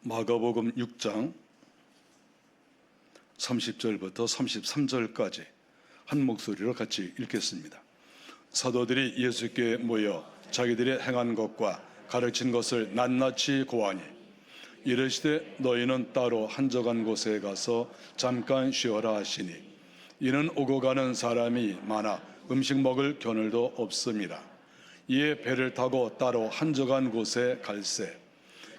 마가복음 6장 30절부터 33절까지 한 목소리로 같이 읽겠습니다. 사도들이 예수께 모여 자기들이 행한 것과 가르친 것을 낱낱이 고하니 이르시되 너희는 따로 한적한 곳에 가서 잠깐 쉬어라 하시니 이는 오고 가는 사람이 많아 음식 먹을 겨를도 없음이라. 이에 배를 타고 따로 한적한 곳에 갈새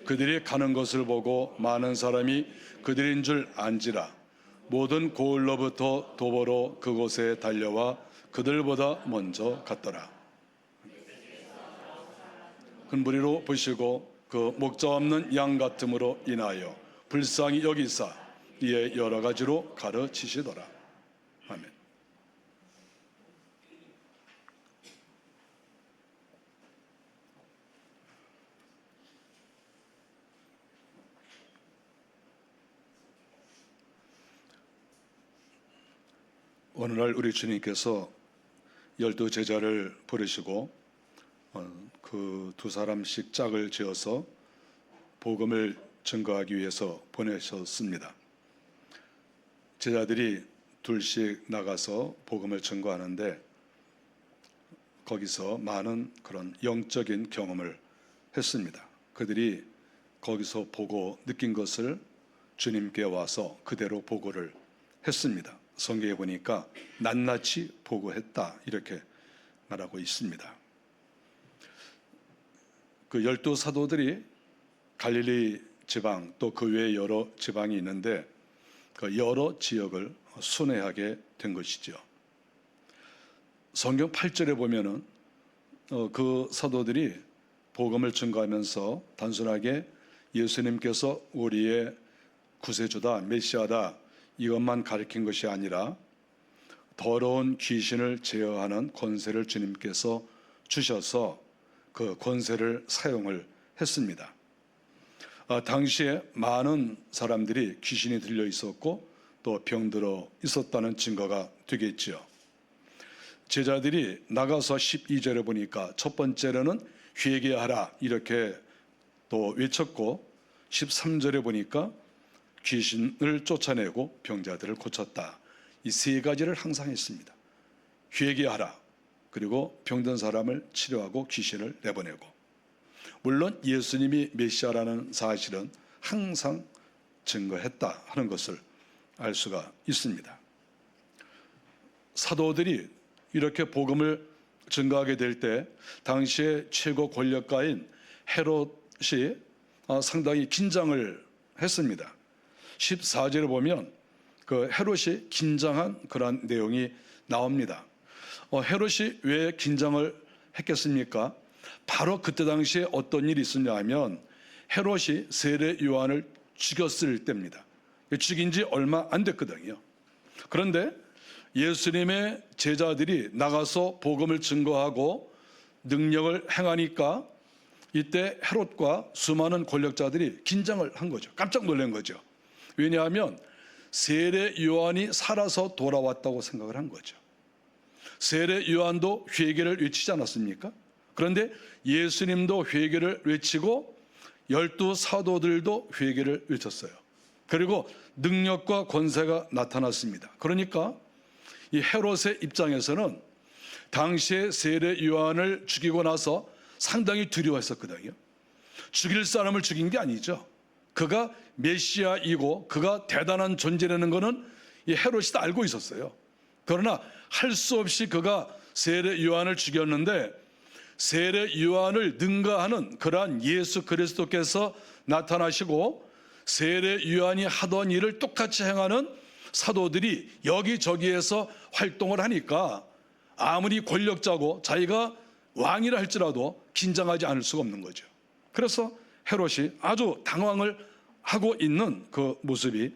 그들이 가는 것을 보고 많은 사람이 그들인 줄 안지라. 모든 고을로부터 도보로 그곳에 달려와 그들보다 먼저 갔더라. 큰 무리로 보시고 그 목자 없는 양 같음으로 인하여 불쌍히 여기사 이에 여러 가지로 가르치시더라. 아멘. 오늘날 우리 주님께서 12 제자를 부르시고 그 두 사람씩 짝을 지어서 복음을 증거하기 위해서 보내셨습니다. 제자들이 둘씩 나가서 복음을 증거하는데 거기서 많은 그런 영적인 경험을 했습니다. 그들이 거기서 보고 느낀 것을 주님께 와서 그대로 보고를 했습니다. 성경에 보니까 낱낱이 보고했다 이렇게 말하고 있습니다. 그 12 사도들이 갈릴리 지방 또 그 외에 여러 지방이 있는데 그 여러 지역을 순회하게 된 것이죠. 성경 8절에 보면은 그 사도들이 복음을 증거하면서 단순하게 예수님께서 우리의 구세주다 메시아다 이것만 가르친 것이 아니라 더러운 귀신을 제어하는 권세를 주님께서 주셔서 그 권세를 사용을 했습니다. 당시에 많은 사람들이 귀신이 들려 있었고 또 병들어 있었다는 증거가 되겠지요. 제자들이 나가서 12절에 보니까 첫 번째로는 회개하라 이렇게 또 외쳤고 13절에 보니까 귀신을 쫓아내고 병자들을 고쳤다. 이 세 가지를 항상 했습니다. 회개하라, 그리고 병든 사람을 치료하고 귀신을 내보내고. 물론 예수님이 메시아라는 사실은 항상 증거했다 하는 것을 알 수가 있습니다. 사도들이 이렇게 복음을 증거하게 될 때 당시의 최고 권력가인 헤롯이 상당히 긴장을 했습니다. 14절에 보면 그 헤롯이 긴장한 그런 내용이 나옵니다. 헤롯이 왜 긴장을 했겠습니까? 바로 그때 당시에 어떤 일이 있었냐 하면 헤롯이 세례 요한을 죽였을 때입니다. 죽인 지 얼마 안 됐거든요. 그런데 예수님의 제자들이 나가서 복음을 증거하고 능력을 행하니까 이때 헤롯과 수많은 권력자들이 긴장을 한 거죠. 깜짝 놀란 거죠. 왜냐하면 세례 요한이 살아서 돌아왔다고 생각을 한 거죠. 세례 요한도 회개를 외치지 않았습니까? 그런데 예수님도 회개를 외치고 12 사도들도 회개를 외쳤어요. 그리고 능력과 권세가 나타났습니다. 그러니까 이 헤롯의 입장에서는 당시에 세례 요한을 죽이고 나서 상당히 두려워했었거든요. 죽일 사람을 죽인 게 아니죠. 그가 메시아이고 그가 대단한 존재라는 것은 이 헤롯이 다 알고 있었어요. 그러나 할 수 없이 그가 세례 요한을 죽였는데 세례 요한을 능가하는 그러한 예수 그리스도께서 나타나시고 세례 요한이 하던 일을 똑같이 행하는 사도들이 여기저기에서 활동을 하니까 아무리 권력자고 자기가 왕이라 할지라도 긴장하지 않을 수가 없는 거죠. 그래서 헤롯이 아주 당황을 하고 있는 그 모습이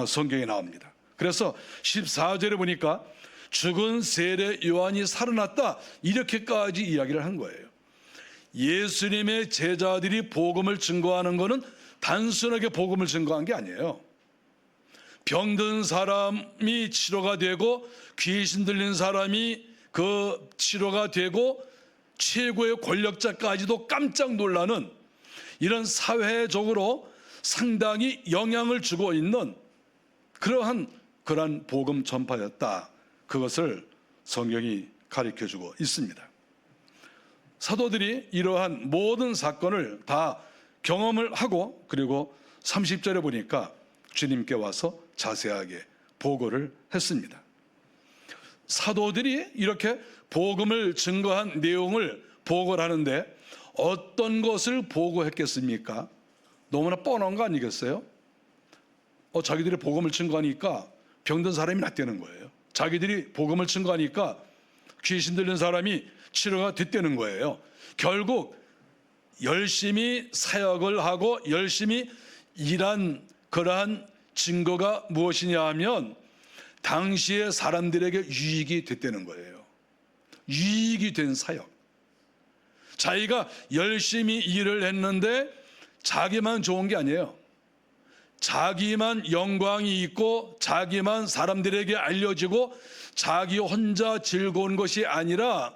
성경에 나옵니다. 그래서 14절에 보니까 죽은 세례 요한이 살아났다 이렇게까지 이야기를 한 거예요. 예수님의 제자들이 복음을 증거하는 것은 단순하게 복음을 증거한 게 아니에요. 병든 사람이 치료가 되고 귀신 들린 사람이 그 치료가 되고 최고의 권력자까지도 깜짝 놀라는 이런 사회적으로 상당히 영향을 주고 있는 그러한 복음 전파였다. 그것을 성경이 가르쳐주고 있습니다. 사도들이 이러한 모든 사건을 다 경험을 하고 그리고 30절에 보니까 주님께 와서 자세하게 보고를 했습니다. 사도들이 이렇게 복음을 증거한 내용을 보고를 하는데 어떤 것을 보고했겠습니까? 너무나 뻔한 거 아니겠어요? 자기들이 복음을 증거하니까 병든 사람이 낫다는 거예요. 자기들이 복음을 증거하니까 귀신 들린 사람이 치료가 됐다는 거예요. 결국 열심히 사역을 하고 열심히 일한 그러한 증거가 무엇이냐 하면 당시의 사람들에게 유익이 됐다는 거예요. 유익이 된 사역. 자기가 열심히 일을 했는데 자기만 좋은 게 아니에요. 자기만 영광이 있고 자기만 사람들에게 알려지고 자기 혼자 즐거운 것이 아니라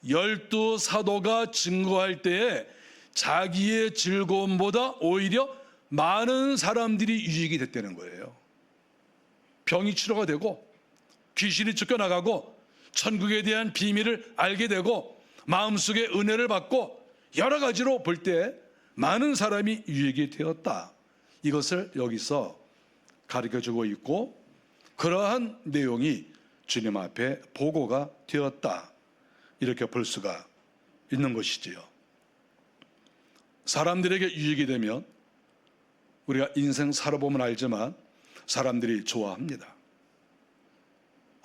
12사도가 증거할 때에 자기의 즐거움보다 오히려 많은 사람들이 유익이 됐다는 거예요. 병이 치료가 되고 귀신이 쫓겨나가고 천국에 대한 비밀을 알게 되고 마음속에 은혜를 받고 여러 가지로 볼 때 많은 사람이 유익이 되었다. 이것을 여기서 가르쳐주고 있고 그러한 내용이 주님 앞에 보고가 되었다. 이렇게 볼 수가 있는 것이지요. 사람들에게 유익이 되면 우리가 인생 살아보면 알지만 사람들이 좋아합니다.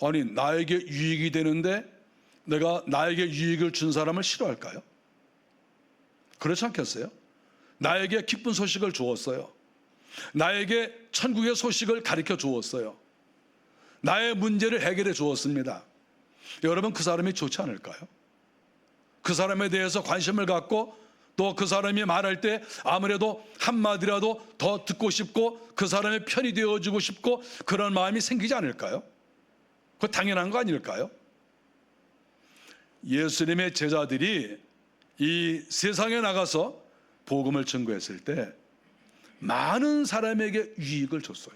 아니 나에게 유익이 되는데 내가 나에게 유익을 준 사람을 싫어할까요? 그렇지 않겠어요? 나에게 기쁜 소식을 주었어요. 나에게 천국의 소식을 가르쳐 주었어요. 나의 문제를 해결해 주었습니다. 여러분 그 사람이 좋지 않을까요? 그 사람에 대해서 관심을 갖고 또 그 사람이 말할 때 아무래도 한마디라도 더 듣고 싶고 그 사람의 편이 되어주고 싶고 그런 마음이 생기지 않을까요? 그거 당연한 거 아닐까요? 예수님의 제자들이 이 세상에 나가서 복음을 증거했을 때 많은 사람에게 유익을 줬어요.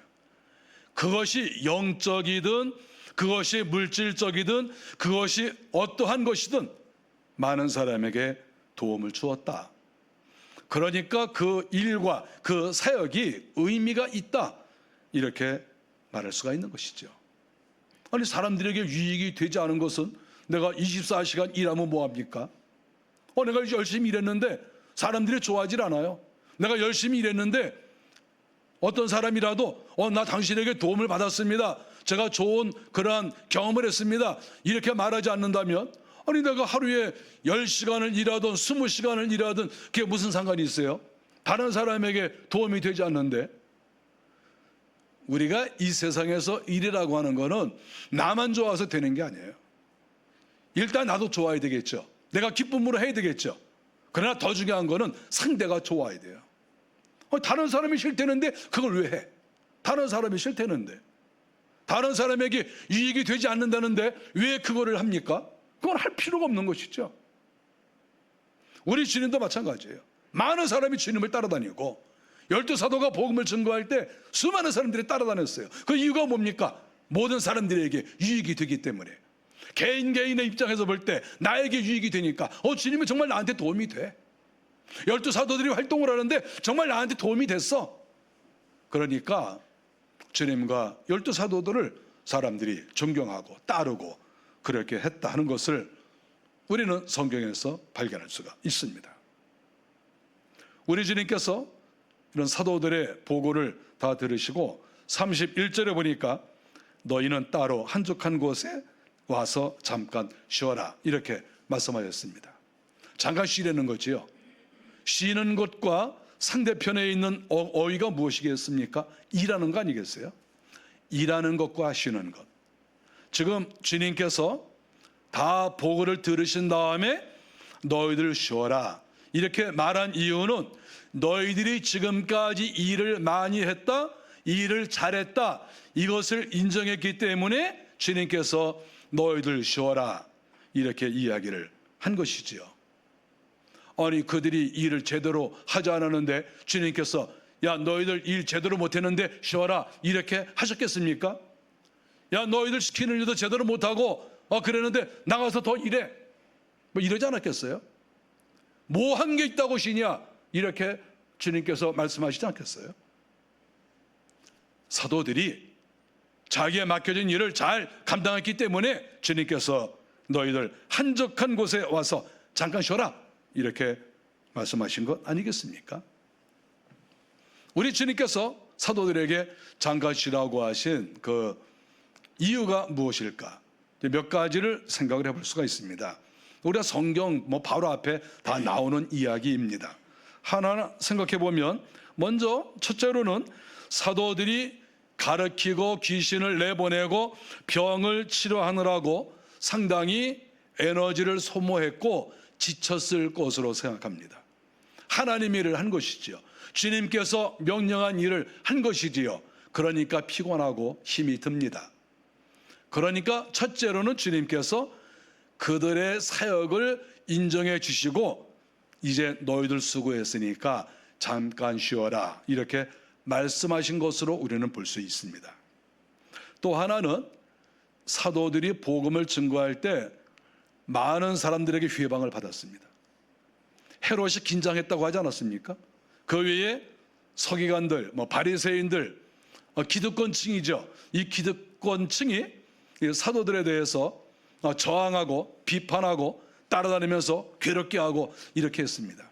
그것이 영적이든 그것이 물질적이든 그것이 어떠한 것이든 많은 사람에게 도움을 주었다. 그러니까 그 일과 그 사역이 의미가 있다. 이렇게 말할 수가 있는 것이죠. 아니 사람들에게 유익이 되지 않은 것은 내가 24시간 일하면 뭐합니까? 내가 열심히 일했는데 사람들이 좋아하질 않아요. 내가 열심히 일했는데 어떤 사람이라도 나 당신에게 도움을 받았습니다. 제가 좋은 그러한 경험을 했습니다. 이렇게 말하지 않는다면 아니 내가 하루에 10시간을 일하든 20시간을 일하든 그게 무슨 상관이 있어요? 다른 사람에게 도움이 되지 않는데 우리가 이 세상에서 일이라고 하는 거는 나만 좋아서 되는 게 아니에요. 일단 나도 좋아야 되겠죠. 내가 기쁨으로 해야 되겠죠. 그러나 더 중요한 거는 상대가 좋아야 돼요. 다른 사람이 싫다는데 그걸 왜 해? 다른 사람이 싫다는데 다른 사람에게 유익이 되지 않는다는데 왜 그거를 합니까? 그건 할 필요가 없는 것이죠. 우리 주님도 마찬가지예요. 많은 사람이 주님을 따라다니고 12사도가 복음을 증거할 때 수많은 사람들이 따라다녔어요. 그 이유가 뭡니까? 모든 사람들에게 유익이 되기 때문에. 개인의 입장에서 볼 때 나에게 유익이 되니까 주님이 정말 나한테 도움이 돼. 12사도들이 활동을 하는데 정말 나한테 도움이 됐어. 그러니까 주님과 12사도들을 사람들이 존경하고 따르고 그렇게 했다 하는 것을 우리는 성경에서 발견할 수가 있습니다. 우리 주님께서 이런 사도들의 보고를 다 들으시고 31절에 보니까 너희는 따로 한적한 곳에 와서 잠깐 쉬어라 이렇게 말씀하셨습니다. 잠깐 쉬라는 거지요. 쉬는 것과 상대편에 있는 어휘가 무엇이겠습니까? 일하는 거 아니겠어요? 일하는 것과 쉬는 것. 지금 주님께서 다 보고를 들으신 다음에 너희들 쉬어라 이렇게 말한 이유는 너희들이 지금까지 일을 많이 했다, 일을 잘했다 이것을 인정했기 때문에 주님께서 너희들 쉬어라 이렇게 이야기를 한 것이지요. 아니 그들이 일을 제대로 하지 않았는데 주님께서 야, 너희들 일 제대로 못했는데 쉬어라, 이렇게 하셨겠습니까? 야, 너희들 시키는 일도 제대로 못하고 그랬는데 나가서 더 일해, 뭐 이러지 않았겠어요? 뭐 한 게 있다고 쉬냐, 이렇게 주님께서 말씀하시지 않겠어요? 사도들이 자기에 맡겨진 일을 잘 감당했기 때문에 주님께서 너희들 한적한 곳에 와서 잠깐 쉬어라, 이렇게 말씀하신 것 아니겠습니까? 우리 주님께서 사도들에게 잠깐 쉬라고 하신 그 이유가 무엇일까? 몇 가지를 생각을 해볼 수가 있습니다. 우리가 성경 바로 앞에 다 나오는 이야기입니다. 하나하나 생각해 보면, 먼저 첫째로는 사도들이 가르치고 귀신을 내보내고 병을 치료하느라고 상당히 에너지를 소모했고 지쳤을 것으로 생각합니다. 하나님의 일을 한 것이지요. 주님께서 명령한 일을 한 것이지요. 그러니까 피곤하고 힘이 듭니다. 그러니까 첫째로는 주님께서 그들의 사역을 인정해 주시고, 이제 너희들 수고했으니까 잠깐 쉬어라, 이렇게 말씀하신 것으로 우리는 볼 수 있습니다. 또 하나는 사도들이 복음을 증거할 때 많은 사람들에게 회방을 받았습니다. 헤롯이 긴장했다고 하지 않았습니까? 그 외에 서기관들, 바리새인들, 기득권층이죠. 이 기득권층이 사도들에 대해서 저항하고 비판하고 따라다니면서 괴롭게 하고 이렇게 했습니다.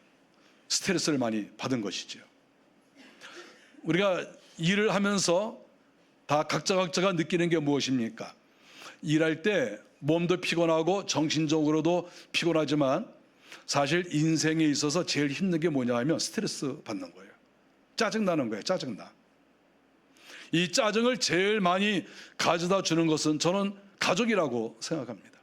스트레스를 많이 받은 것이죠. 우리가 일을 하면서 다 각자가 느끼는 게 무엇입니까? 일할 때 몸도 피곤하고 정신적으로도 피곤하지만 사실 인생에 있어서 제일 힘든 게 뭐냐 하면 스트레스 받는 거예요. 짜증나는 거예요. 짜증나. 이 짜증을 제일 많이 가져다 주는 것은 저는 가족이라고 생각합니다.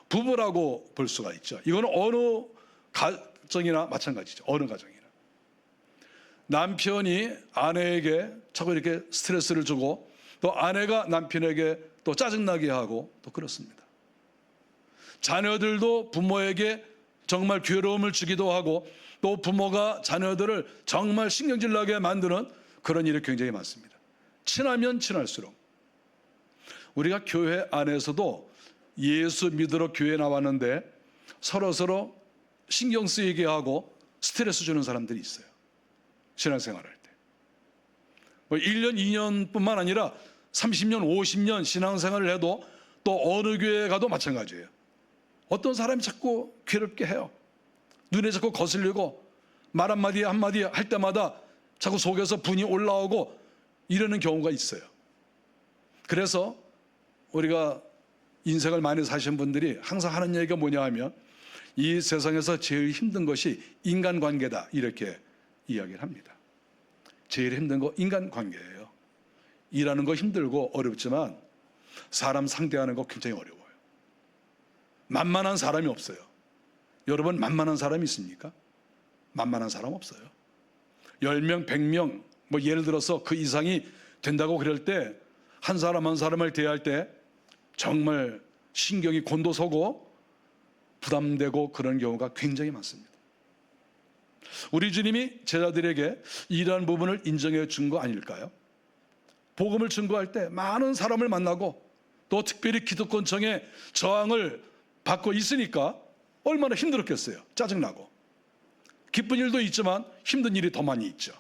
부부라고 볼 수가 있죠. 이건 어느 가정이나 마찬가지죠. 어느 가정이나. 남편이 아내에게 자꾸 이렇게 스트레스를 주고, 또 아내가 남편에게 또 짜증나게 하고, 또 그렇습니다. 자녀들도 부모에게 정말 괴로움을 주기도 하고, 또 부모가 자녀들을 정말 신경질 나게 만드는 그런 일이 굉장히 많습니다. 친하면 친할수록. 우리가 교회 안에서도 예수 믿으러 교회 나왔는데 서로 신경 쓰이게 하고 스트레스 주는 사람들이 있어요. 신앙생활할 때. 1년, 2년뿐만 아니라 30년, 50년 신앙생활을 해도 또 어느 교회에 가도 마찬가지예요. 어떤 사람이 자꾸 괴롭게 해요. 눈에 자꾸 거슬리고 말 한마디 할 때마다 자꾸 속에서 분이 올라오고 이러는 경우가 있어요. 그래서 우리가 인생을 많이 사신 분들이 항상 하는 얘기가 뭐냐 하면, 이 세상에서 제일 힘든 것이 인간관계다, 이렇게 이야기를 합니다. 제일 힘든 거 인간관계예요. 일하는 거 힘들고 어렵지만 사람 상대하는 거 굉장히 어려워요. 만만한 사람이 없어요. 여러분, 만만한 사람이 있습니까? 만만한 사람 없어요. 10명, 100명 예를 들어서 그 이상이 된다고 그럴 때 한 사람 한 사람을 대할 때 정말 신경이 곤도서고 부담되고 그런 경우가 굉장히 많습니다. 우리 주님이 제자들에게 이러한 부분을 인정해 준 거 아닐까요? 복음을 증거할 때 많은 사람을 만나고 또 특별히 기득권층의 저항을 받고 있으니까 얼마나 힘들었겠어요. 짜증나고. 기쁜 일도 있지만 힘든 일이 더 많이 있죠.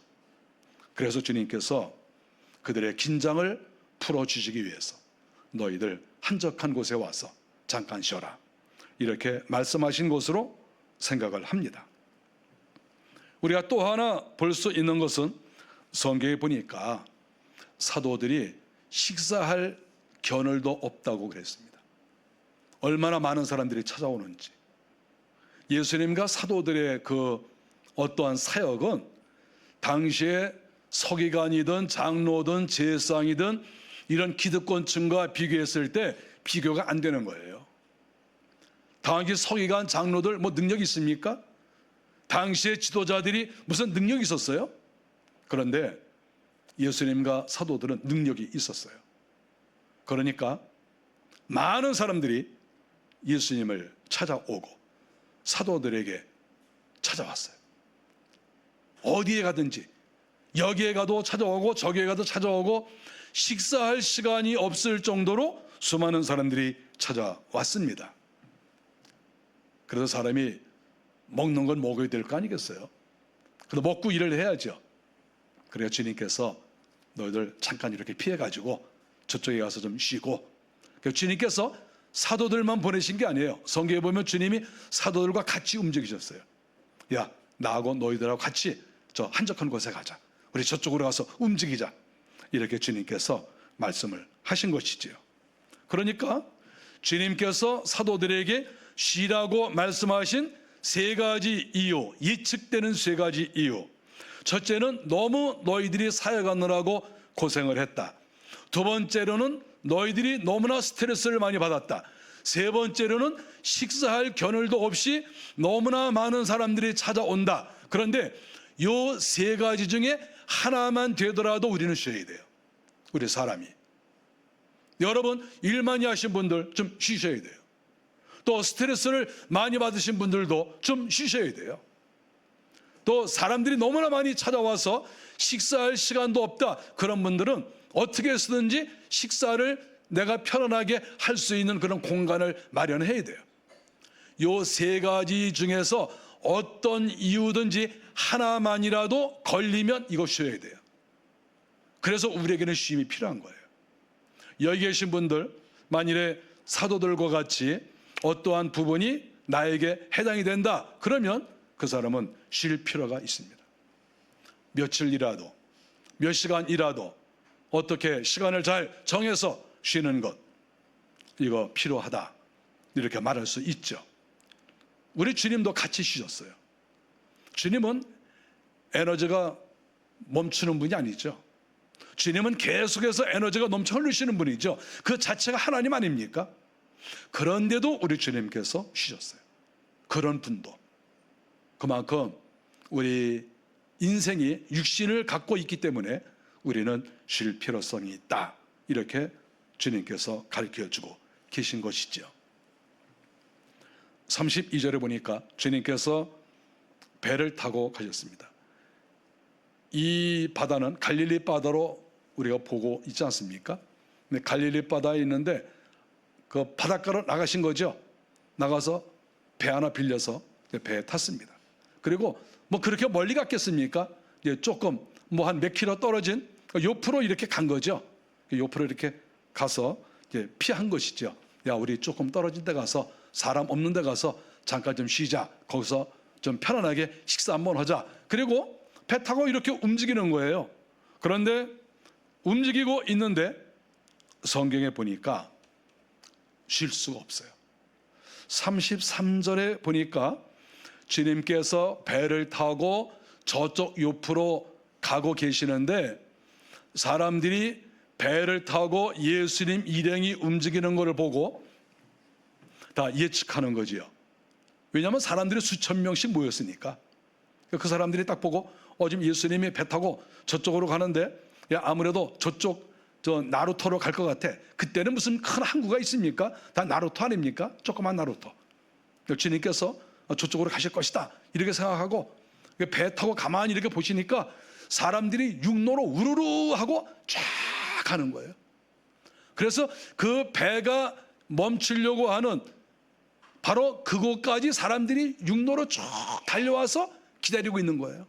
그래서 주님께서 그들의 긴장을 풀어주시기 위해서 너희들 한적한 곳에 와서 잠깐 쉬어라, 이렇게 말씀하신 것으로 생각을 합니다. 우리가 또 하나 볼 수 있는 것은 성경에 보니까 사도들이 식사할 겨를도 없다고 그랬습니다. 얼마나 많은 사람들이 찾아오는지. 예수님과 사도들의 그 어떠한 사역은 당시에 서기관이든 장로든 제사장이든 이런 기득권층과 비교했을 때 비교가 안 되는 거예요. 당시 서기관 장로들 능력이 있습니까? 당시의 지도자들이 무슨 능력이 있었어요? 그런데 예수님과 사도들은 능력이 있었어요. 그러니까 많은 사람들이 예수님을 찾아오고 사도들에게 찾아왔어요. 어디에 가든지 여기에 가도 찾아오고 저기에 가도 찾아오고 식사할 시간이 없을 정도로 수많은 사람들이 찾아왔습니다. 그래서 사람이 먹는 건 먹어야 될 거 아니겠어요? 그래도 먹고 일을 해야죠. 그래서 주님께서 너희들 잠깐 이렇게 피해가지고 저쪽에 가서 좀 쉬고, 그래서 주님께서 사도들만 보내신 게 아니에요. 성경에 보면 주님이 사도들과 같이 움직이셨어요. 야, 나하고 너희들하고 같이 저 한적한 곳에 가자. 우리 저쪽으로 가서 움직이자. 이렇게 주님께서 말씀을 하신 것이지요. 그러니까 주님께서 사도들에게 쉬라고 말씀하신 세 가지 이유, 예측되는 세 가지 이유. 첫째는 너무 너희들이 사역하느라고 고생을 했다. 두 번째로는 너희들이 너무나 스트레스를 많이 받았다. 세 번째로는 식사할 겨를도 없이 너무나 많은 사람들이 찾아온다. 그런데 요 세 가지 중에 하나만 되더라도 우리는 쉬어야 돼요. 우리 사람이. 여러분, 일 많이 하신 분들 좀 쉬셔야 돼요. 또 스트레스를 많이 받으신 분들도 좀 쉬셔야 돼요. 또 사람들이 너무나 많이 찾아와서 식사할 시간도 없다. 그런 분들은 어떻게 해서든지 식사를 내가 편안하게 할 수 있는 그런 공간을 마련해야 돼요. 요 세 가지 중에서 어떤 이유든지 하나만이라도 걸리면 이거 쉬어야 돼요. 그래서 우리에게는 쉼이 필요한 거예요. 여기 계신 분들, 만일에 사도들과 같이 어떠한 부분이 나에게 해당이 된다, 그러면 그 사람은 쉴 필요가 있습니다. 며칠이라도, 몇 시간이라도 어떻게 시간을 잘 정해서 쉬는 것, 이거 필요하다, 이렇게 말할 수 있죠. 우리 주님도 같이 쉬셨어요. 주님은 에너지가 멈추는 분이 아니죠. 주님은 계속해서 에너지가 넘쳐 흐르시는 분이죠. 그 자체가 하나님 아닙니까? 그런데도 우리 주님께서 쉬셨어요. 그런 분도. 그만큼 우리 인생이 육신을 갖고 있기 때문에 우리는 쉴 필요성이 있다. 이렇게 주님께서 가르쳐주고 계신 것이죠. 32절에 보니까 주님께서 배를 타고 가셨습니다. 이 바다는 갈릴리 바다로 우리가 보고 있지 않습니까? 근데 갈릴리 바다에 있는데 그 바닷가로 나가신 거죠. 나가서 배 하나 빌려서 배에 탔습니다. 그리고 뭐 그렇게 멀리 갔겠습니까? 조금 뭐 한 몇 킬로 떨어진 옆으로 이렇게 간 거죠. 옆으로 이렇게 가서 피한 것이죠. 야, 우리 조금 떨어진 데 가서 사람 없는 데 가서 잠깐 좀 쉬자. 거기서 좀 편안하게 식사 한번 하자. 그리고 배 타고 이렇게 움직이는 거예요. 그런데 움직이고 있는데 성경에 보니까 쉴 수가 없어요. 33절에 보니까 주님께서 배를 타고 저쪽 옆으로 가고 계시는데 사람들이 배를 타고 예수님 일행이 움직이는 것을 보고 다 예측하는 거지요. 왜냐하면 사람들이 수천 명씩 모였으니까. 그 사람들이 딱 보고 지금 예수님이 배 타고 저쪽으로 가는데 아무래도 저쪽 나루토로 갈 것 같아. 그때는 무슨 큰 항구가 있습니까? 다 나루토 아닙니까? 조그만 나루토. 주님께서 저쪽으로 가실 것이다, 이렇게 생각하고 배 타고 가만히 이렇게 보시니까 사람들이 육로로 우르르 하고 쫙 가는 거예요. 그래서 그 배가 멈추려고 하는 바로 그곳까지 사람들이 육로로 쭉 달려와서 기다리고 있는 거예요.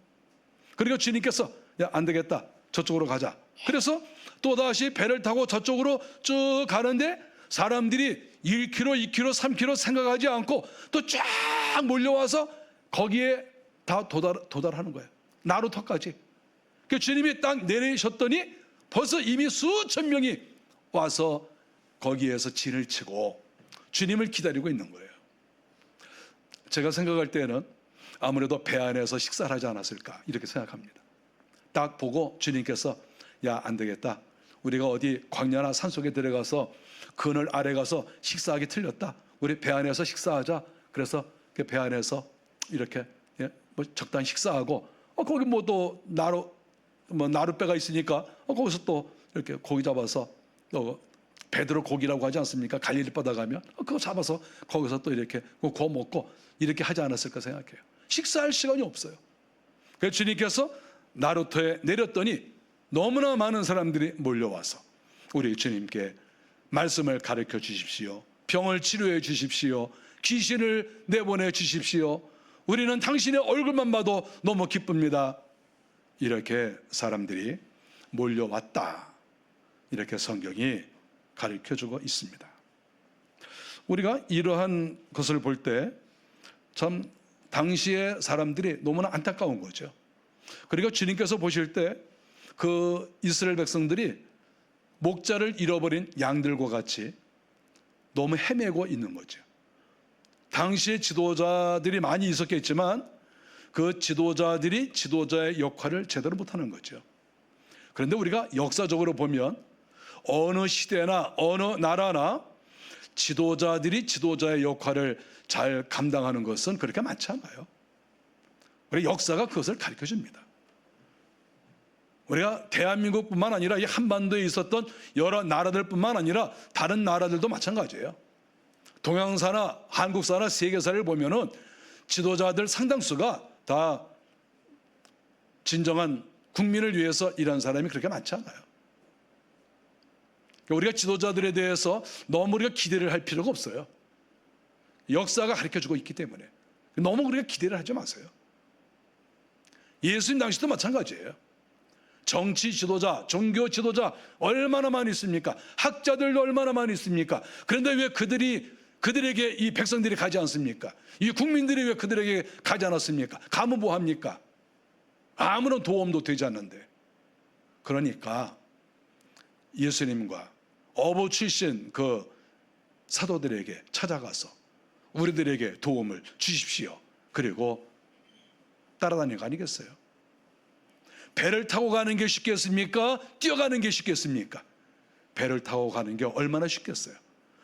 그리고 주님께서 야, 안 되겠다, 저쪽으로 가자. 그래서 또다시 배를 타고 저쪽으로 쭉 가는데 사람들이 1km, 2km, 3km 생각하지 않고 또 쫙 몰려와서 거기에 다 도달하는 거예요. 나루터까지. 그 주님이 딱 내리셨더니 벌써 이미 수천 명이 와서 거기에서 진을 치고 주님을 기다리고 있는 거예요. 제가 생각할 때는 아무래도 배 안에서 식사를 하지 않았을까 이렇게 생각합니다. 딱 보고 주님께서 야, 안 되겠다, 우리가 어디 광야나 산속에 들어가서 그늘 아래 가서 식사하기 틀렸다, 우리 배 안에서 식사하자. 그래서 그 배 안에서 이렇게 뭐 적당히 식사하고 거기 뭐 또 나룻배가 있으니까 거기서 또 이렇게 고기 잡아서 베드로 고기라고 하지 않습니까? 갈릴리 바다 가면 그거 잡아서 거기서 또 이렇게 구워 먹고 이렇게 하지 않았을까 생각해요. 식사할 시간이 없어요. 그래서 주님께서 나루터에 내렸더니 너무나 많은 사람들이 몰려와서 우리 주님께 말씀을 가르쳐 주십시오. 병을 치료해 주십시오. 귀신을 내보내 주십시오. 우리는 당신의 얼굴만 봐도 너무 기쁩니다. 이렇게 사람들이 몰려왔다. 이렇게 성경이 가르쳐주고 있습니다. 우리가 이러한 것을 볼 때 참 당시의 사람들이 너무나 안타까운 거죠. 그리고 주님께서 보실 때 그 이스라엘 백성들이 목자를 잃어버린 양들과 같이 너무 헤매고 있는 거죠. 당시의 지도자들이 많이 있었겠지만 그 지도자들이 지도자의 역할을 제대로 못하는 거죠. 그런데 우리가 역사적으로 보면 어느 시대나 어느 나라나 지도자들이 지도자의 역할을 잘 감당하는 것은 그렇게 많지 않아요. 우리 역사가 그것을 가르쳐 줍니다. 우리가 대한민국뿐만 아니라 이 한반도에 있었던 여러 나라들뿐만 아니라 다른 나라들도 마찬가지예요. 동양사나 한국사나 세계사를 보면은 지도자들 상당수가 다 진정한 국민을 위해서 일한 사람이 그렇게 많지 않아요. 우리가 지도자들에 대해서 너무 우리가 기대를 할 필요가 없어요. 역사가 가르쳐주고 있기 때문에 너무 우리가 기대를 하지 마세요. 예수님 당시도 마찬가지예요. 정치 지도자, 종교 지도자 얼마나 많이 있습니까? 학자들도 얼마나 많이 있습니까? 그런데 왜 그들에게 이 백성들이 가지 않습니까? 이 국민들이 왜 그들에게 가지 않았습니까? 가면 뭐 합니까? 아무런 도움도 되지 않는데. 그러니까 예수님과 어부 출신 그 사도들에게 찾아가서 우리들에게 도움을 주십시오. 그리고 따라다니는 거 아니겠어요? 배를 타고 가는 게 쉽겠습니까? 뛰어가는 게 쉽겠습니까? 배를 타고 가는 게 얼마나 쉽겠어요?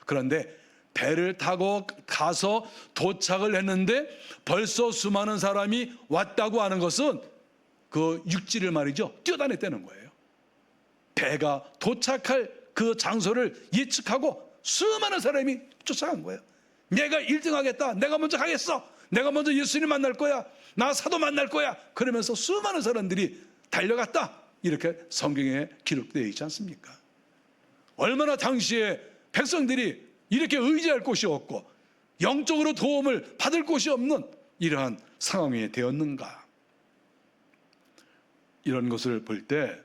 그런데 배를 타고 가서 도착을 했는데 벌써 수많은 사람이 왔다고 하는 것은 그 육지를 말이죠. 뛰어다녔다는 거예요. 배가 도착할 그 장소를 예측하고 수많은 사람이 쫓아간 거예요. 내가 1등 하겠다. 내가 먼저 가겠어. 내가 먼저 예수님 만날 거야. 나 사도 만날 거야. 그러면서 수많은 사람들이 달려갔다. 이렇게 성경에 기록되어 있지 않습니까? 얼마나 당시에 백성들이 이렇게 의지할 곳이 없고 영적으로 도움을 받을 곳이 없는 이러한 상황이 되었는가. 이런 것을 볼 때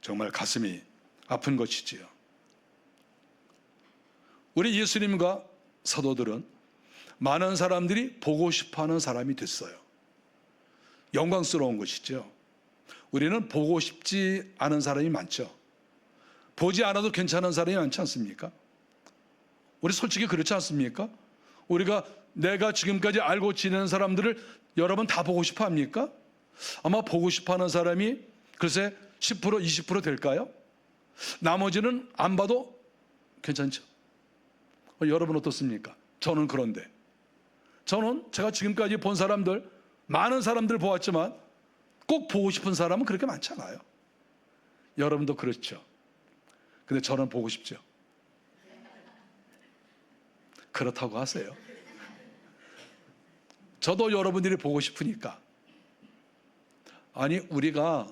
정말 가슴이 아픈 것이지요. 우리 예수님과 사도들은 많은 사람들이 보고 싶어하는 사람이 됐어요. 영광스러운 것이죠. 우리는 보고 싶지 않은 사람이 많죠. 보지 않아도 괜찮은 사람이 많지 않습니까? 우리 솔직히 그렇지 않습니까? 우리가 내가 지금까지 알고 지내는 사람들을 여러분 다 보고 싶어 합니까? 아마 보고 싶어 하는 사람이 글쎄 10% 20% 될까요? 나머지는 안 봐도 괜찮죠. 여러분 어떻습니까? 저는 그런데 저는 제가 지금까지 본 사람들 많은 사람들 보았지만 꼭 보고 싶은 사람은 그렇게 많지 않아요. 여러분도 그렇죠. 근데 저는 보고 싶죠. 그렇다고 하세요. 저도 여러분들이 보고 싶으니까. 아니 우리가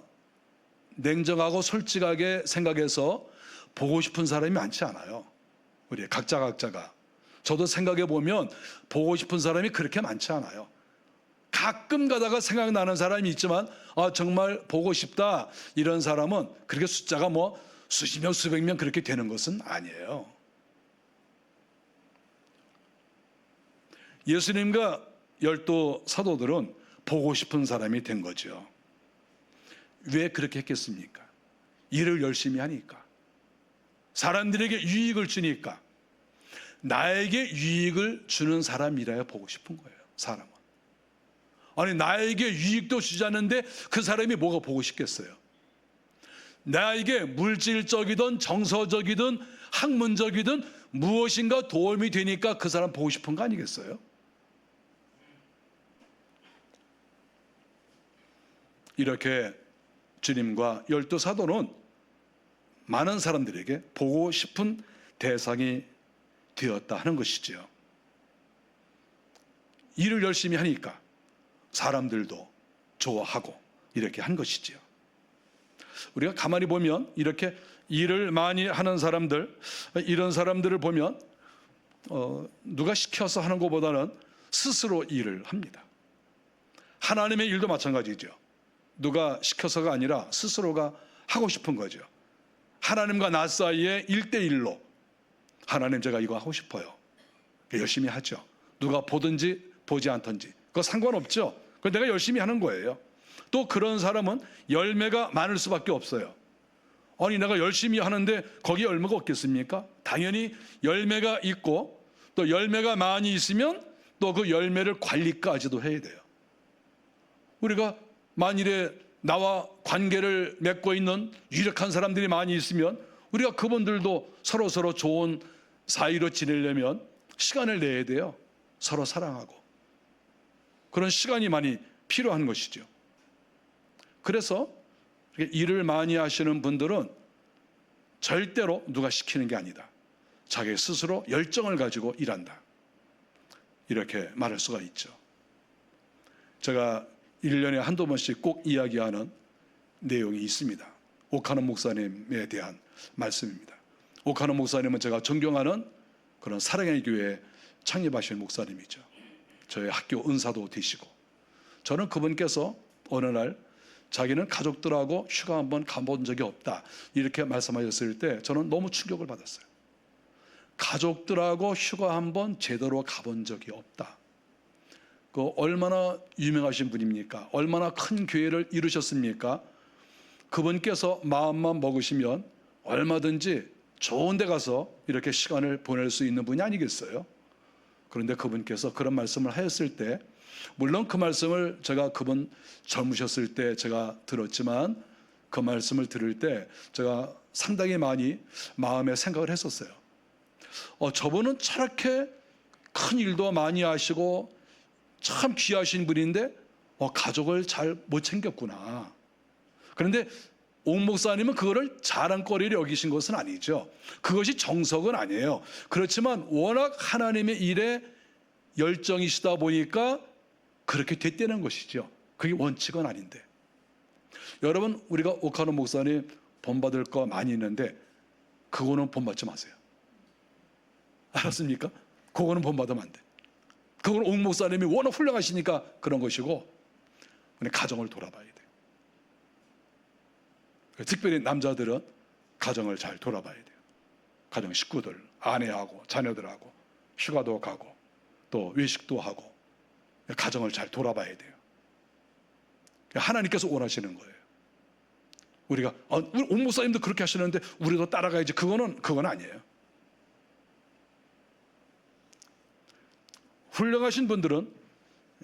냉정하고 솔직하게 생각해서 보고 싶은 사람이 많지 않아요. 우리 각자가. 저도 생각해 보면 보고 싶은 사람이 그렇게 많지 않아요. 가끔 가다가 생각나는 사람이 있지만 정말 보고 싶다 이런 사람은 그렇게 숫자가 뭐 수십 명 수백 명 그렇게 되는 것은 아니에요. 예수님과 12 사도들은 보고 싶은 사람이 된 거죠. 왜 그렇게 했겠습니까? 일을 열심히 하니까, 사람들에게 유익을 주니까. 나에게 유익을 주는 사람이라야 보고 싶은 거예요. 사람은. 아니 나에게 유익도 주지 않는데 그 사람이 뭐가 보고 싶겠어요? 나에게 물질적이든 정서적이든 학문적이든 무엇인가 도움이 되니까 그 사람 보고 싶은 거 아니겠어요? 이렇게 주님과 12 사도는 많은 사람들에게 보고 싶은 대상이 되었다 하는 것이지요. 일을 열심히 하니까 사람들도 좋아하고 이렇게 한 것이지요. 우리가 가만히 보면 이렇게 일을 많이 하는 사람들, 이런 사람들을 보면 누가 시켜서 하는 것보다는 스스로 일을 합니다. 하나님의 일도 마찬가지죠. 누가 시켜서가 아니라 스스로가 하고 싶은 거죠. 하나님과 나 사이에 1대1로 하나님, 제가 이거 하고 싶어요. 열심히 하죠. 누가 보든지 보지 않든지 그거 상관없죠. 그거 내가 열심히 하는 거예요. 또 그런 사람은 열매가 많을 수밖에 없어요. 아니, 내가 열심히 하는데 거기에 열매가 없겠습니까? 당연히 열매가 있고, 또 열매가 많이 있으면 또 그 열매를 관리까지도 해야 돼요. 우리가 만일에 나와 관계를 맺고 있는 유력한 사람들이 많이 있으면 우리가 그분들도 서로 좋은 사이로 지내려면 시간을 내야 돼요. 서로 사랑하고. 그런 시간이 많이 필요한 것이죠. 그래서 일을 많이 하시는 분들은 절대로 누가 시키는 게 아니다. 자기 스스로 열정을 가지고 일한다. 이렇게 말할 수가 있죠. 제가 1년에 한두 번씩 꼭 이야기하는 내용이 있습니다. 오카노 목사님에 대한 말씀입니다. 오카노 목사님은 제가 존경하는 그런 사랑의 교회 창립하신 목사님이죠. 저희 학교 은사도 되시고, 저는 그분께서 어느 날 자기는 가족들하고 휴가 한번 가본 적이 없다 이렇게 말씀하셨을 때 저는 너무 충격을 받았어요. 가족들하고 휴가 한번 제대로 가본 적이 없다. 그 얼마나 유명하신 분입니까? 얼마나 큰 교회를 이루셨습니까? 그분께서 마음만 먹으시면 얼마든지 좋은 데 가서 이렇게 시간을 보낼 수 있는 분이 아니겠어요? 그런데 그분께서 그런 말씀을 하셨을 때, 물론 그 말씀을 제가 그분 젊으셨을 때 제가 들었지만, 그 말씀을 들을 때 제가 상당히 많이 마음에 생각을 했었어요. 저분은 저렇게 큰 일도 많이 하시고 참 귀하신 분인데 가족을 잘 못 챙겼구나. 그런데 옥 목사님은 그거를 자랑거리를 여기신 것은 아니죠. 그것이 정석은 아니에요. 그렇지만 워낙 하나님의 일에 열정이시다 보니까 그렇게 됐다는 것이죠. 그게 원칙은 아닌데. 여러분, 우리가 오카노 목사님 본받을 거 많이 있는데 그거는 본받지 마세요. 알았습니까? 그거는 본받으면 안 돼. 그건 옥 목사님이 워낙 훌륭하시니까 그런 것이고, 가정을 돌아봐야 돼요. 특별히 남자들은 가정을 잘 돌아봐야 돼요. 가정 식구들, 아내하고 자녀들하고 휴가도 가고 또 외식도 하고 가정을 잘 돌아봐야 돼요. 하나님께서 원하시는 거예요. 우리가 우리 옥 목사님도 그렇게 하시는데 우리도 따라가야지, 그건 아니에요. 훌륭하신 분들은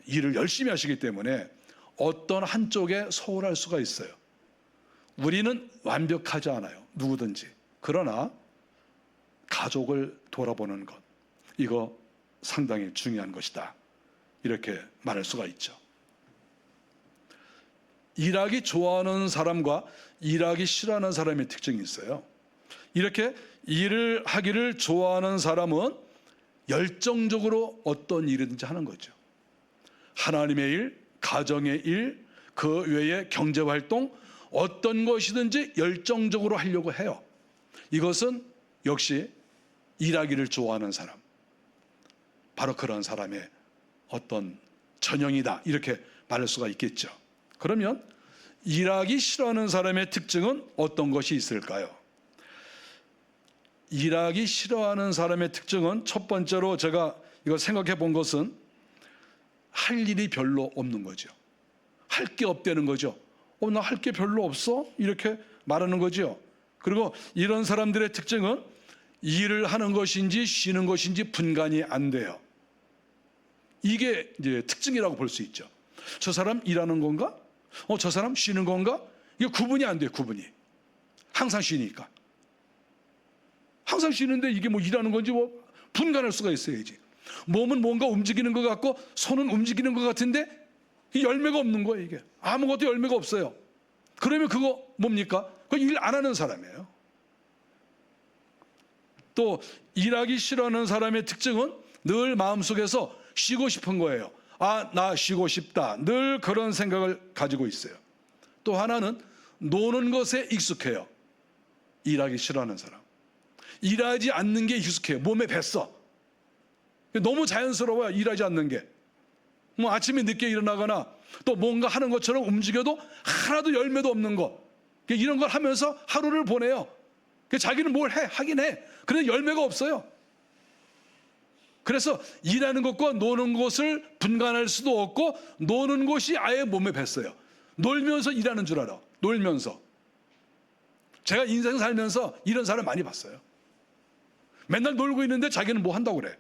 일을 열심히 하시기 때문에 어떤 한쪽에 소홀할 수가 있어요. 우리는 완벽하지 않아요, 누구든지. 그러나 가족을 돌아보는 것, 이거 상당히 중요한 것이다, 이렇게 말할 수가 있죠. 일하기 좋아하는 사람과 일하기 싫어하는 사람의 특징이 있어요. 이렇게 일을 하기를 좋아하는 사람은 열정적으로 어떤 일이든지 하는 거죠. 하나님의 일, 가정의 일, 그 외의 경제활동, 어떤 것이든지 열정적으로 하려고 해요. 이것은 역시 일하기를 좋아하는 사람, 바로 그런 사람의 어떤 전형이다, 이렇게 말할 수가 있겠죠. 그러면 일하기 싫어하는 사람의 특징은 어떤 것이 있을까요? 일하기 싫어하는 사람의 특징은 첫 번째로 제가 이거 생각해 본 것은 할 일이 별로 없는 거죠. 할 게 없다는 거죠. 나 할 게 별로 없어? 이렇게 말하는 거죠. 그리고 이런 사람들의 특징은 일을 하는 것인지 쉬는 것인지 분간이 안 돼요. 이게 이제 특징이라고 볼 수 있죠. 저 사람 일하는 건가? 저 사람 쉬는 건가? 이게 구분이 안 돼요, 구분이. 항상 쉬니까. 항상 쉬는데 이게 뭐 일하는 건지 분간할 수가 있어야지. 몸은 뭔가 움직이는 것 같고 손은 움직이는 것 같은데 열매가 없는 거예요, 이게. 아무것도 열매가 없어요. 그러면 그거 뭡니까? 그거 일 안 하는 사람이에요. 또 일하기 싫어하는 사람의 특징은 늘 마음속에서 쉬고 싶은 거예요. 나 쉬고 싶다. 늘 그런 생각을 가지고 있어요. 또 하나는 노는 것에 익숙해요. 일하기 싫어하는 사람. 일하지 않는 게 익숙해요. 몸에 뱄어. 너무 자연스러워요. 일하지 않는 게. 뭐 아침에 늦게 일어나거나 또 뭔가 하는 것처럼 움직여도 하나도 열매도 없는 것. 이런 걸 하면서 하루를 보내요. 자기는 뭘 해? 하긴 해. 그런데 열매가 없어요. 그래서 일하는 것과 노는 것을 분간할 수도 없고 노는 것이 아예 몸에 뱄어요. 놀면서 일하는 줄 알아. 놀면서. 제가 인생 살면서 이런 사람 많이 봤어요. 맨날 놀고 있는데 자기는 뭐 한다고 그래.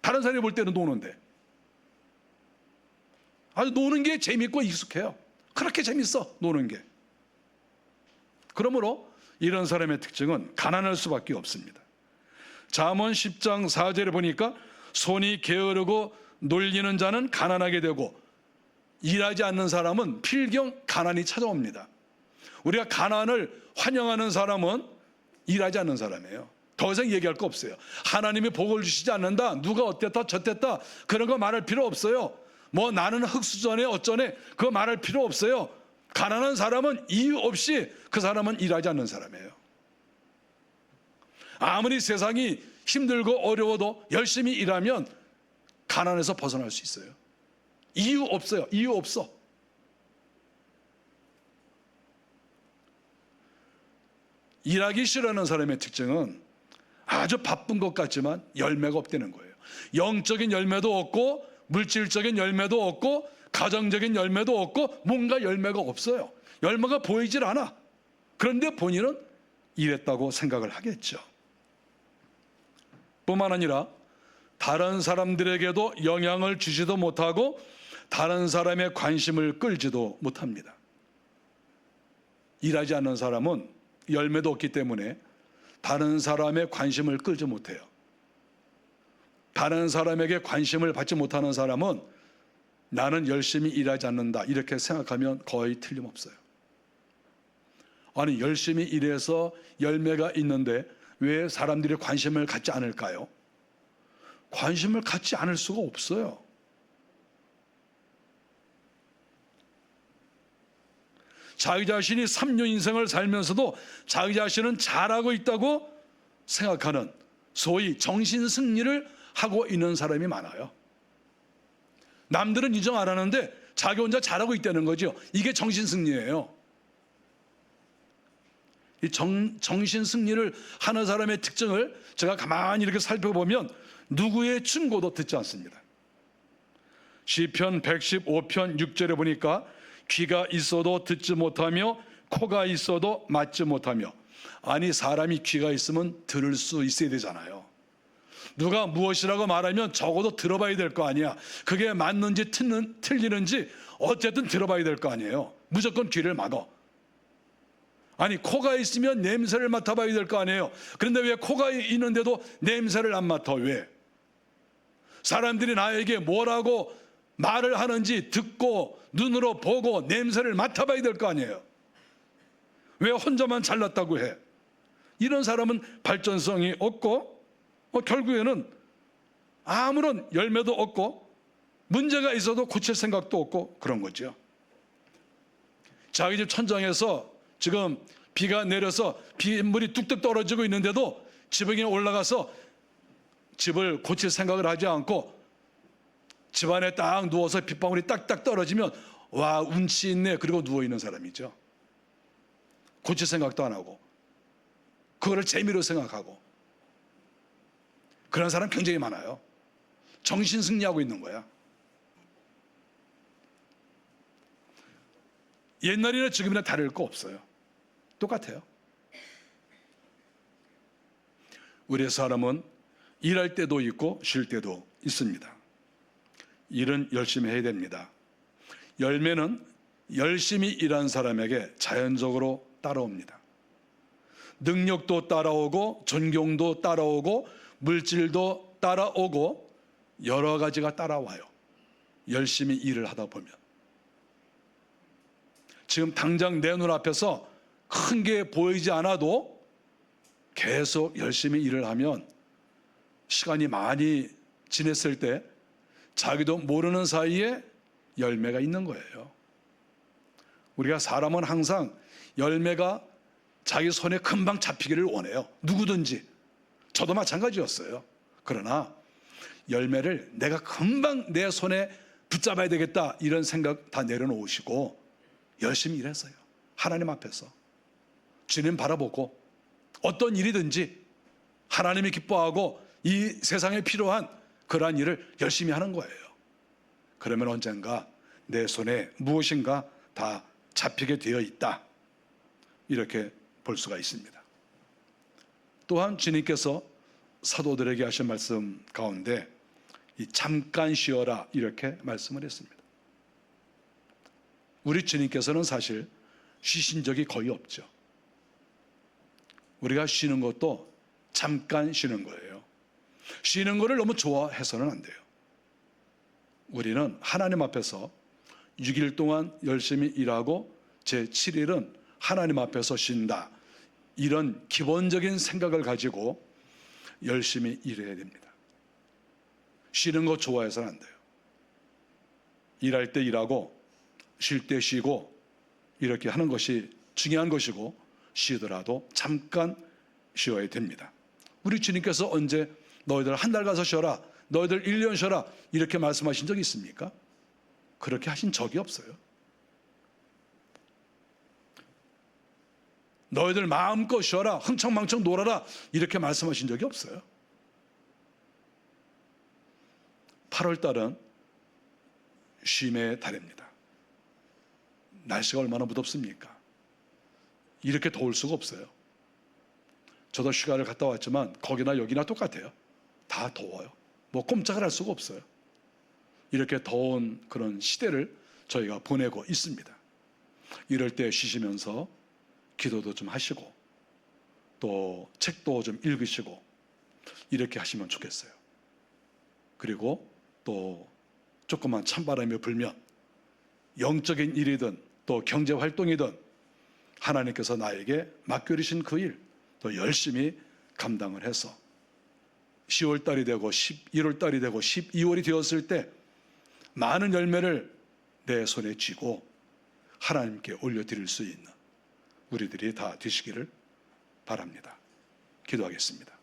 다른 사람이 볼 때는 노는데. 아주 노는 게 재밌고 익숙해요. 그렇게 재밌어, 노는 게. 그러므로 이런 사람의 특징은 가난할 수밖에 없습니다. 잠언 10장 4절에 보니까 손이 게으르고 놀리는 자는 가난하게 되고 일하지 않는 사람은 필경 가난이 찾아옵니다. 우리가 가난을 환영하는 사람은 일하지 않는 사람이에요. 더 이상 얘기할 거 없어요. 하나님이 복을 주시지 않는다, 누가 어땠다 저땠다 그런 거 말할 필요 없어요. 뭐 나는 흙수저네 어쩌네 그거 말할 필요 없어요. 가난한 사람은 이유 없이 그 사람은 일하지 않는 사람이에요. 아무리 세상이 힘들고 어려워도 열심히 일하면 가난에서 벗어날 수 있어요. 이유 없어요. 이유 없어. 일하기 싫어하는 사람의 특징은 아주 바쁜 것 같지만 열매가 없다는 거예요. 영적인 열매도 없고 물질적인 열매도 없고 가정적인 열매도 없고 뭔가 열매가 없어요. 열매가 보이질 않아. 그런데 본인은 일했다고 생각을 하겠죠. 뿐만 아니라 다른 사람들에게도 영향을 주지도 못하고 다른 사람의 관심을 끌지도 못합니다. 일하지 않는 사람은 열매도 없기 때문에 다른 사람의 관심을 끌지 못해요. 다른 사람에게 관심을 받지 못하는 사람은 나는 열심히 일하지 않는다 이렇게 생각하면 거의 틀림없어요. 아니 열심히 일해서 열매가 있는데 왜 사람들이 관심을 갖지 않을까요? 관심을 갖지 않을 수가 없어요. 자기 자신이 3년 인생을 살면서도 자기 자신은 잘하고 있다고 생각하는 소위 정신승리를 하고 있는 사람이 많아요. 남들은 인정 안 하는데 자기 혼자 잘하고 있다는 거죠. 이게 정신승리예요. 이 정신승리를 하는 사람의 특징을 제가 가만히 이렇게 살펴보면 누구의 충고도 듣지 않습니다. 시편 115편 6절에 보니까 귀가 있어도 듣지 못하며 코가 있어도 맞지 못하며. 아니 사람이 귀가 있으면 들을 수 있어야 되잖아요. 누가 무엇이라고 말하면 적어도 들어봐야 될 거 아니야. 그게 맞는지 틀리는지 어쨌든 들어봐야 될 거 아니에요. 무조건 귀를 막어. 아니 코가 있으면 냄새를 맡아봐야 될 거 아니에요. 그런데 왜 코가 있는데도 냄새를 안 맡아? 왜? 사람들이 나에게 뭐라고 말을 하는지 듣고 눈으로 보고 냄새를 맡아봐야 될 거 아니에요. 왜 혼자만 잘났다고 해? 이런 사람은 발전성이 없고 결국에는 아무런 열매도 없고 문제가 있어도 고칠 생각도 없고 그런 거죠. 자기 집 천장에서 지금 비가 내려서 빗물이 뚝뚝 떨어지고 있는데도 지붕에 올라가서 집을 고칠 생각을 하지 않고 집안에 딱 누워서 빗방울이 딱딱 떨어지면 와 운치 있네 그리고 누워있는 사람이죠. 고칠 생각도 안 하고 그거를 재미로 생각하고 그런 사람 굉장히 많아요. 정신승리하고 있는 거야. 옛날이나 지금이나 다를 거 없어요. 똑같아요. 우리의 사람은 일할 때도 있고 쉴 때도 있습니다. 일은 열심히 해야 됩니다. 열매는 열심히 일한 사람에게 자연적으로 따라옵니다. 능력도 따라오고 존경도 따라오고 물질도 따라오고 여러 가지가 따라와요. 열심히 일을 하다 보면. 지금 당장 내 눈앞에서 큰 게 보이지 않아도 계속 열심히 일을 하면 시간이 많이 지냈을 때 자기도 모르는 사이에 열매가 있는 거예요. 우리가 사람은 항상 열매가 자기 손에 금방 잡히기를 원해요. 누구든지. 저도 마찬가지였어요. 그러나 열매를 내가 금방 내 손에 붙잡아야 되겠다 이런 생각 다 내려놓으시고 열심히 일했어요. 하나님 앞에서 주님 바라보고 어떤 일이든지 하나님이 기뻐하고 이 세상에 필요한 그러한 일을 열심히 하는 거예요. 그러면 언젠가 내 손에 무엇인가 다 잡히게 되어 있다, 이렇게 볼 수가 있습니다. 또한 주님께서 사도들에게 하신 말씀 가운데 이 잠깐 쉬어라 이렇게 말씀을 했습니다. 우리 주님께서는 사실 쉬신 적이 거의 없죠. 우리가 쉬는 것도 잠깐 쉬는 거예요. 쉬는 거를 너무 좋아해서는 안 돼요. 우리는 하나님 앞에서 6일 동안 열심히 일하고 제7일은 하나님 앞에서 쉰다, 이런 기본적인 생각을 가지고 열심히 일해야 됩니다. 쉬는 거 좋아해서는 안 돼요. 일할 때 일하고 쉴 때 쉬고 이렇게 하는 것이 중요한 것이고, 쉬더라도 잠깐 쉬어야 됩니다. 우리 주님께서 언제 너희들 한 달 가서 쉬어라, 너희들 1년 쉬어라 이렇게 말씀하신 적이 있습니까? 그렇게 하신 적이 없어요. 너희들 마음껏 쉬어라, 흥청망청 놀아라 이렇게 말씀하신 적이 없어요. 8월 달은 쉼의 달입니다. 날씨가 얼마나 무덥습니까? 이렇게 더울 수가 없어요. 저도 휴가를 갔다 왔지만 거기나 여기나 똑같아요. 다 더워요. 뭐 꼼짝을 할 수가 없어요. 이렇게 더운 그런 시대를 저희가 보내고 있습니다. 이럴 때 쉬시면서 기도도 좀 하시고 또 책도 좀 읽으시고 이렇게 하시면 좋겠어요. 그리고 또 조금만 찬바람이 불면 영적인 일이든 또 경제 활동이든 하나님께서 나에게 맡겨주신 그 일 또 열심히 감당을 해서 10월 달이 되고 11월 달이 되고 12월이 되었을 때 많은 열매를 내 손에 쥐고 하나님께 올려드릴 수 있는 우리들이 다 되시기를 바랍니다. 기도하겠습니다.